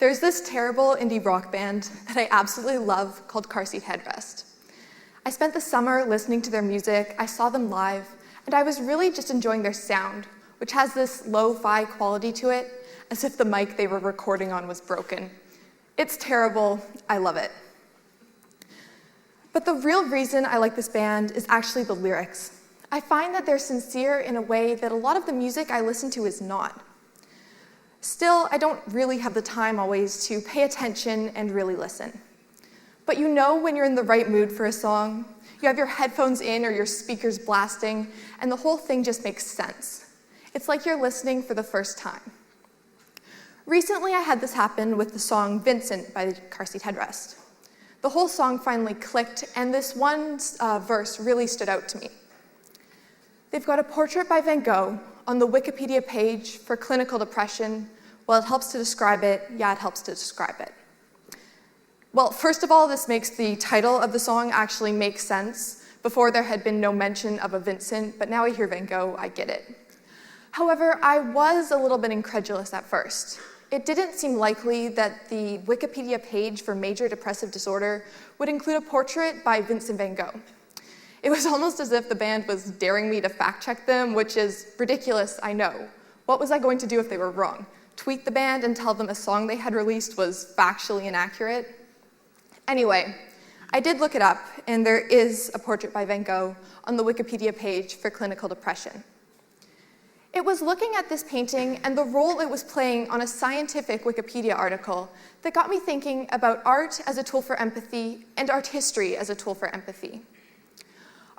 There's this terrible indie rock band that I absolutely love called Car Seat Headrest. I spent the summer listening to their music, I saw them live, and I was really just enjoying their sound, which has this lo-fi quality to it, as if the mic they were recording on was broken. It's terrible, I love it. But the real reason I like this band is actually the lyrics. I find that they're sincere in a way that a lot of the music I listen to is not. Still, I don't really have the time always to pay attention and really listen. But you know when you're in the right mood for a song, you have your headphones in or your speakers blasting, and the whole thing just makes sense. It's like you're listening for the first time. Recently, I had this happen with the song Vincent by Car Seat Headrest. The whole song finally clicked, and this one verse really stood out to me. They've got a portrait by Van Gogh on the Wikipedia page for clinical depression. Well, it helps to describe it. Yeah, it helps to describe it. Well, first of all, this makes the title of the song actually make sense. Before, there had been no mention of a Vincent, but now I hear Van Gogh, I get it. However, I was a little bit incredulous at first. It didn't seem likely that the Wikipedia page for major depressive disorder would include a portrait by Vincent van Gogh. It was almost as if the band was daring me to fact-check them, which is ridiculous, I know. What was I going to do if they were wrong? Tweet the band and tell them a song they had released was factually inaccurate? Anyway, I did look it up, and there is a portrait by Van Gogh on the Wikipedia page for clinical depression. It was looking at this painting and the role it was playing on a scientific Wikipedia article that got me thinking about art as a tool for empathy and art history as a tool for empathy.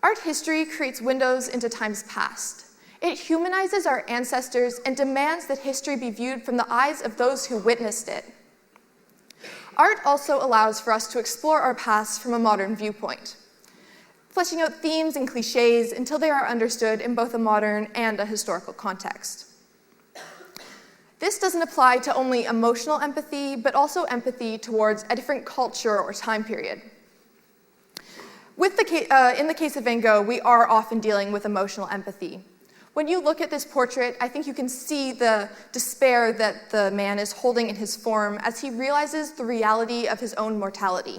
Art history creates windows into times past. It humanizes our ancestors and demands that history be viewed from the eyes of those who witnessed it. Art also allows for us to explore our past from a modern viewpoint, fleshing out themes and cliches until they are understood in both a modern and a historical context. This doesn't apply to only emotional empathy, but also empathy towards a different culture or time period. In the case of Van Gogh, we are often dealing with emotional empathy. When you look at this portrait, I think you can see the despair that the man is holding in his form as he realizes the reality of his own mortality.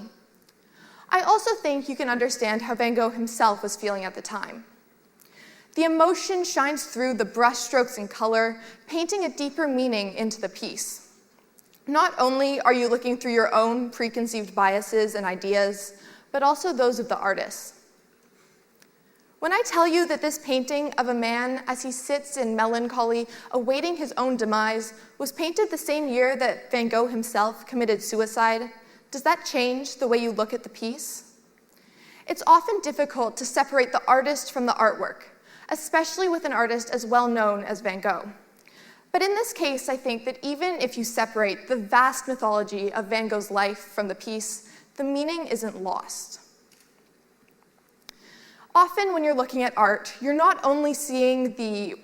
I also think you can understand how Van Gogh himself was feeling at the time. The emotion shines through the brushstrokes and color, painting a deeper meaning into the piece. Not only are you looking through your own preconceived biases and ideas, but also those of the artist. When I tell you that this painting of a man as he sits in melancholy, awaiting his own demise, was painted the same year that Van Gogh himself committed suicide, does that change the way you look at the piece? It's often difficult to separate the artist from the artwork, especially with an artist as well known as Van Gogh. But in this case, I think that even if you separate the vast mythology of Van Gogh's life from the piece, the meaning isn't lost. Often when you're looking at art, you're not only seeing the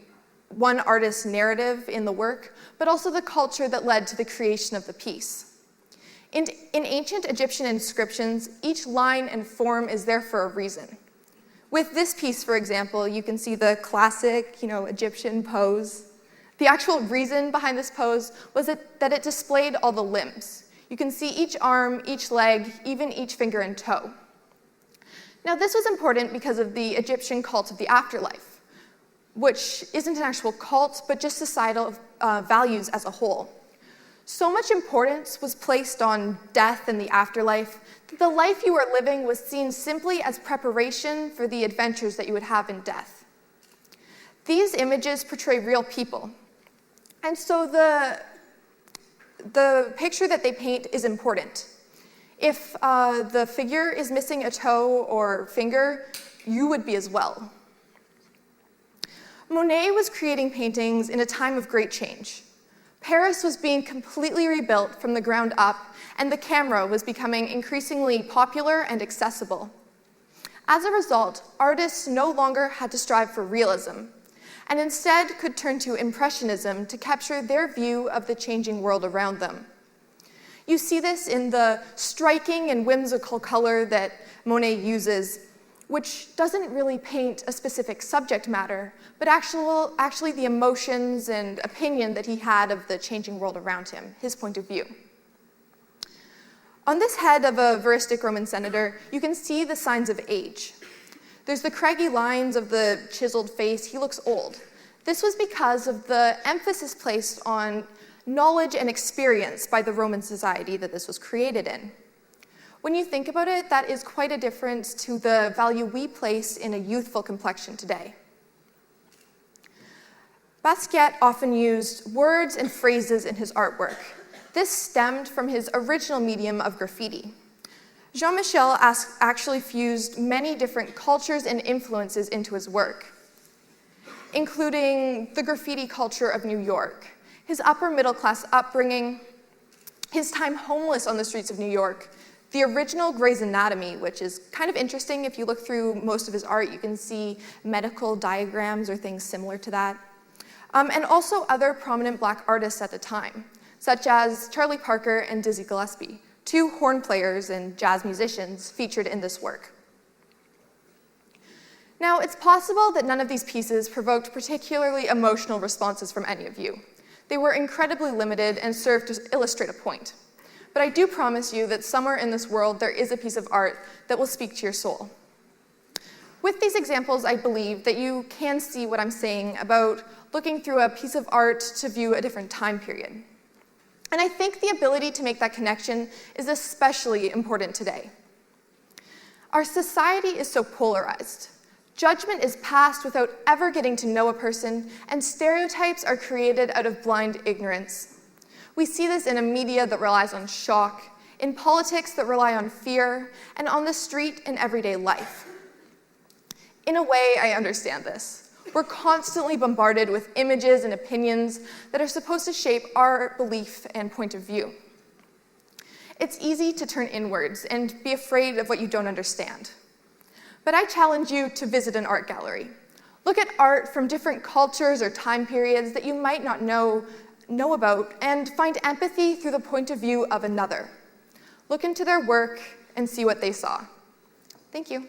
one artist's narrative in the work, but also the culture that led to the creation of the piece. In ancient Egyptian inscriptions, each line and form is there for a reason. With this piece, for example, you can see the classic, Egyptian pose. The actual reason behind this pose was that it displayed all the limbs. You can see each arm, each leg, even each finger and toe. Now, this was important because of the Egyptian cult of the afterlife, which isn't an actual cult, but just societal values as a whole. So much importance was placed on death and the afterlife that the life you were living was seen simply as preparation for the adventures that you would have in death. These images portray real people, and so the picture that they paint is important. If the figure is missing a toe or finger, you would be as well. Monet was creating paintings in a time of great change. Paris was being completely rebuilt from the ground up, and the camera was becoming increasingly popular and accessible. As a result, artists no longer had to strive for realism, and instead could turn to Impressionism to capture their view of the changing world around them. You see this in the striking and whimsical color that Monet uses, which doesn't really paint a specific subject matter, but actually the emotions and opinion that he had of the changing world around him, his point of view. On this head of a veristic Roman senator, you can see the signs of age. There's the craggy lines of the chiseled face. He looks old. This was because of the emphasis placed on knowledge and experience by the Roman society that this was created in. When you think about it, that is quite a difference to the value we place in a youthful complexion today. Basquiat often used words and phrases in his artwork. This stemmed from his original medium of graffiti. Jean-Michel actually fused many different cultures and influences into his work, including the graffiti culture of New York, his upper middle class upbringing, his time homeless on the streets of New York, the original Grey's Anatomy, which is kind of interesting. If you look through most of his art, you can see medical diagrams or things similar to that. And also other prominent Black artists at the time, such as Charlie Parker and Dizzy Gillespie, two horn players and jazz musicians featured in this work. Now, it's possible that none of these pieces provoked particularly emotional responses from any of you. They were incredibly limited and served to illustrate a point. But I do promise you that somewhere in this world there is a piece of art that will speak to your soul. With these examples, I believe that you can see what I'm saying about looking through a piece of art to view a different time period. And I think the ability to make that connection is especially important today. Our society is so polarized. Judgment is passed without ever getting to know a person, and stereotypes are created out of blind ignorance. We see this in a media that relies on shock, in politics that rely on fear, and on the street in everyday life. In a way, I understand this. We're constantly bombarded with images and opinions that are supposed to shape our belief and point of view. It's easy to turn inwards and be afraid of what you don't understand. But I challenge you to visit an art gallery. Look at art from different cultures or time periods that you might not know about, and find empathy through the point of view of another. Look into their work and see what they saw. Thank you.